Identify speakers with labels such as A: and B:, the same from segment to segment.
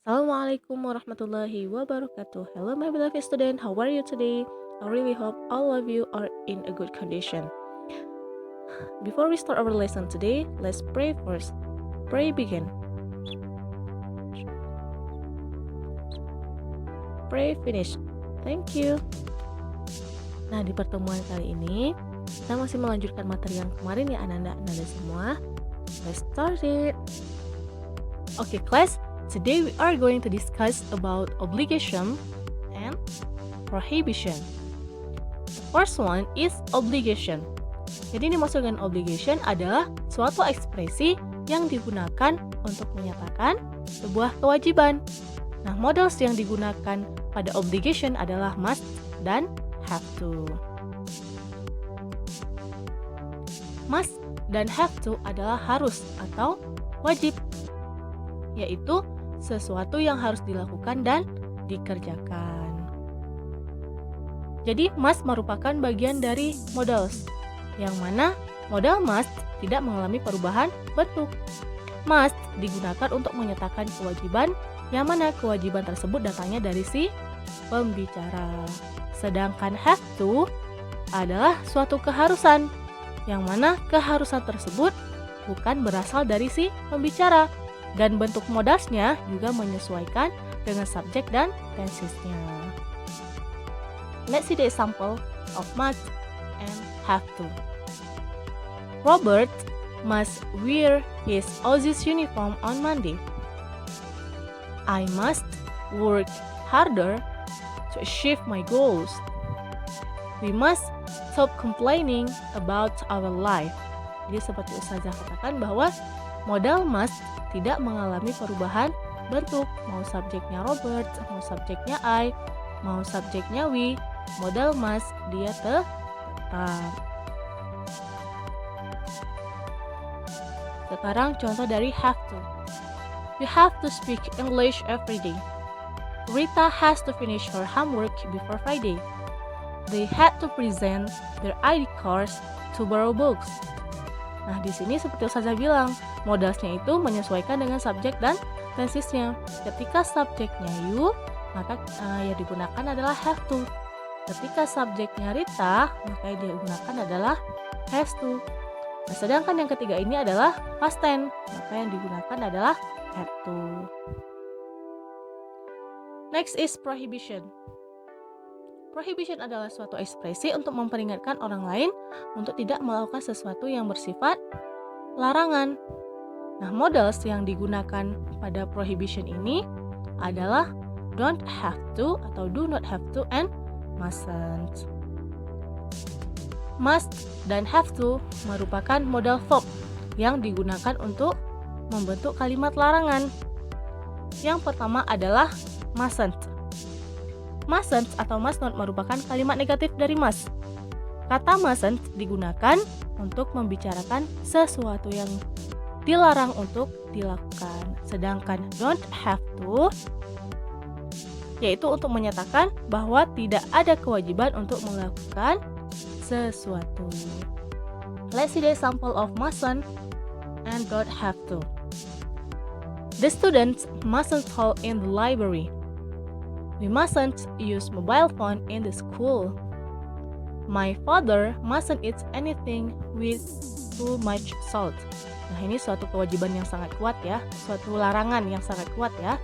A: Assalamualaikum warahmatullahi wabarakatuh. Hello my beloved student, how are you today? I really hope all of you are in a good condition. Before we start our lesson today, let's pray first. Pray begin. Pray finish. Thank you. Nah, di pertemuan kali ini kita masih melanjutkan materi yang kemarin ya Ananda semua. Let's start it. Okay class, today we are going to discuss about obligation and prohibition. The first one is obligation. Jadi dimaksud dengan obligation adalah suatu ekspresi yang digunakan untuk menyatakan sebuah kewajiban. Nah, models yang digunakan pada obligation adalah must dan have to. Must dan have to adalah harus atau wajib, yaitu sesuatu yang harus dilakukan dan dikerjakan. Jadi must merupakan bagian dari modals, yang mana modal must tidak mengalami perubahan bentuk. Must digunakan untuk menyatakan kewajiban, yang mana kewajiban tersebut datangnya dari si pembicara. Sedangkan have to adalah suatu keharusan, yang mana keharusan tersebut bukan berasal dari si pembicara, dan bentuk modalsnya juga menyesuaikan dengan subjek dan tensesnya. Let's see the example of must and have to. Robert must wear his office uniform on Monday. I must work harder to achieve my goals. We must stop complaining about our life. Jadi seperti Ustazah katakan bahwa modal must tidak mengalami perubahan bentuk, mau subjeknya Robert, mau subjeknya I, mau subjeknya we, modal must dia tetap. Sekarang contoh dari have to. You have to speak English every day. Rita has to finish her homework before Friday. They had to present their ID cards to borrow books. Nah, di sini seperti Ustazah bilang, modalsnya itu menyesuaikan dengan subjek dan tensesnya. Ketika subjeknya you, maka yang digunakan adalah have to. Ketika subjeknya Rita, maka yang digunakan adalah has to. Nah, sedangkan yang ketiga ini adalah past tense, maka yang digunakan adalah have to. Next is prohibition. Prohibition adalah suatu ekspresi untuk memperingatkan orang lain untuk tidak melakukan sesuatu yang bersifat larangan. Nah, modals yang digunakan pada prohibition ini adalah don't have to atau do not have to and mustn't. Must dan have to merupakan modal verb yang digunakan untuk membentuk kalimat larangan. Yang pertama adalah mustn't. Mustn't atau must not merupakan kalimat negatif dari must. Kata mustn't digunakan untuk membicarakan sesuatu yang dilarang untuk dilakukan. Sedangkan don't have to yaitu untuk menyatakan bahwa tidak ada kewajiban untuk melakukan sesuatu. Let's see the example of mustn't and don't have to. The students mustn't talk in the library. We mustn't use mobile phone in the school. My father mustn't eat anything with too much salt. Nah, ini suatu kewajiban yang sangat kuat ya, suatu larangan yang sangat kuat ya.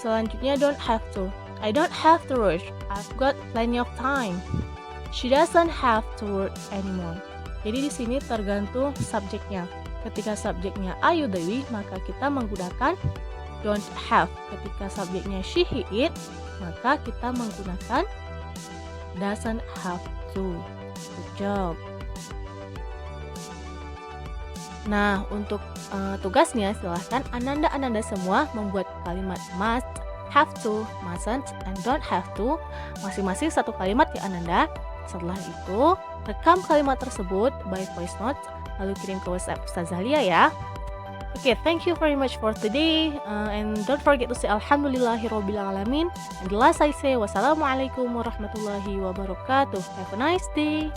A: Selanjutnya don't have to. I don't have to rush. I've got plenty of time. She doesn't have to work anymore. Jadi di sini tergantung subjeknya. Ketika subjeknya Ayu Dewi, maka kita menggunakan don't have. Ketika subjeknya she, he, it, maka kita menggunakan doesn't have to. Good job. Nah, untuk tugasnya silahkan Ananda semua membuat kalimat must, have to, mustn't, and don't have to masing-masing satu kalimat ya Ananda. Setelah itu, rekam kalimat tersebut by voice note, lalu kirim ke WhatsApp Ustazah Lia ya. Okay, thank you very much for today, and don't forget to say Alhamdulillahirabbil alamin. And the last I say, wassalamualaikum warahmatullahi wabarakatuh. Have a nice day.